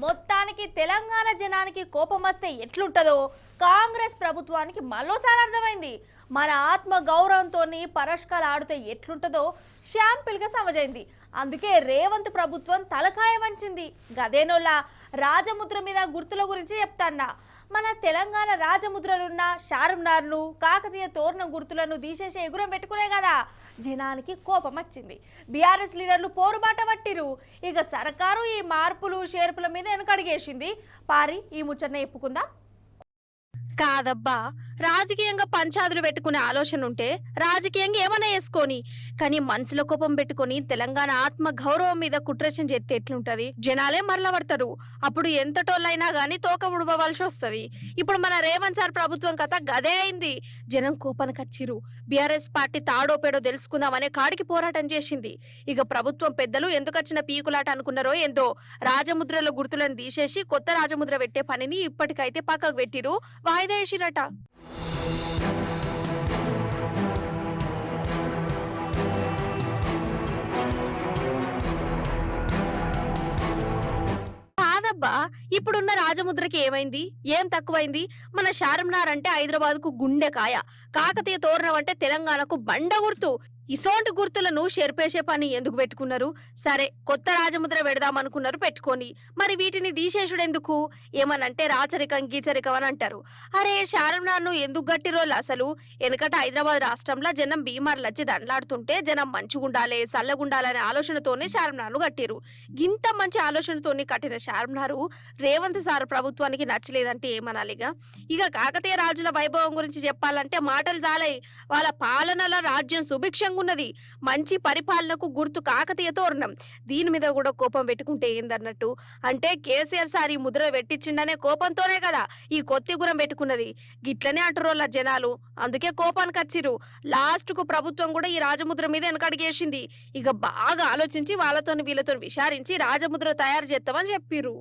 మొత్తానికి తెలంగాణ జనానికి కోపం వస్తే ఎట్లుంటదో కాంగ్రెస్ ప్రభుత్వానికి మరోసారి అర్థమైంది. మన ఆత్మ గౌరవంతో పరస్కాలు ఆడితే ఎట్లుంటదో షాంపిల్గా సమజైంది. అందుకే రేవంత్ ప్రభుత్వం తలకాయ వంచింది. గదేనోలా రాజముద్ర మీద గుర్తుల గురించి చెప్తాన్నా. మన తెలంగాణ రాజముద్రలున్న చార్మినార్ను కాకతీయ తోరణం గుర్తులను తీసేసి ఎగురం పెట్టుకునే కదా జనానికి కోపం వచ్చింది. బీఆర్ఎస్ లీడర్లు పోరుబాట పట్టిరు. ఇక సర్కారు ఈ మార్పులు షేర్పుల మీద వెనకడిగేసింది. పారి ఈ ముచ్చట్న చెప్పుకుందాం. కాదబ్బా, రాజకీయంగా పంచాదులు పెట్టుకునే ఆలోచన ఉంటే రాజకీయంగా ఏమైనా వేసుకొని, కానీ మనసులో కోపం పెట్టుకొని తెలంగాణ ఆత్మ గౌరవం మీద కుట్రచం చేస్తే ఎట్లుంటది? జనాలే మరల పడతారు. అప్పుడు ఎంత టోళ్ళైనా గానీ తోక ముడవలసి వస్తుంది. ఇప్పుడు మన రేవంత్ సార్ ప్రభుత్వం కథ గదే అయింది. జనం కోపానికి వచ్చిరు. బీఆర్ఎస్ పార్టీ తాడో పేడో తెలుసుకుందామనే కాడికి పోరాటం చేసింది. ఇక ప్రభుత్వం పెద్దలు ఎందుకు వచ్చిన పీకులాట అనుకున్నారో ఏందో రాజముద్రలో గుర్తులను తీసేసి కొత్త రాజముద్ర పెట్టే పనిని ఇప్పటికైతే పక్కకు పెట్టిరు, వాయిదా వేసిరట. కాదబ్బా, ఇప్పుడున్న రాజముద్రకి ఏమైంది? ఏం తక్కువైంది? మన చార్మినార్ అంటే హైదరాబాద్ కు గుండెకాయ, కాకతీయ తోరణం అంటే తెలంగాణకు బండ గుర్తు. ఇసోంటి గుర్తులను షెర్పేసే పని ఎందుకు పెట్టుకున్నారు? సరే, కొత్త రాజముద్ర పెడదాం అనుకున్నారు, పెట్టుకొని. మరి వీటిని తీసేసుడు ఎందుకు? ఏమనంటే రాచరికం గీచరికం అని అంటారు. అరే, చార్మినార్ను ఎందుకు గట్టిరోళ్ళు? అసలు వెనకట హైదరాబాద్ రాష్ట్రంలో జనం బీమార్లు వచ్చి దండలాడుతుంటే జనం మంచిగుండాలి, చల్లగుండాలనే ఆలోచనతోనే చార్మినార్ను కట్టిరు. ఇంత మంచి ఆలోచనతోని కట్టిన చార్మినారు రేవంత్ సార్ ప్రభుత్వానికి నచ్చలేదంటే ఏమనాలిగా? ఇక కాకతీయ రాజుల వైభవం గురించి చెప్పాలంటే మాటలు చాలై. వాళ్ళ పాలనల రాజ్యం సుభిక్షంగా ఉన్నది. మంచి పరిపాలనకు గుర్తు కాకతీయ తోరణం. దీని మీద కూడా కోపం పెట్టుకుంటే ఏందన్నట్టు? అంటే కేసీఆర్ సార్ ఈ ముద్ర పెట్టించిండనే కోపంతోనే కదా ఈ కొత్త గురం పెట్టుకున్నది. గిట్లనే అంటురోళ్ళ జనాలు. అందుకే కోపానికి వచ్చిరు. లాస్ట్ కు ప్రభుత్వం కూడా ఈ రాజముద్ర మీద వెనకడిగేసింది. ఇక బాగా ఆలోచించి వాళ్ళతో వీళ్ళతో విచారించి రాజముద్ర తయారు చేస్తామని చెప్పిరు.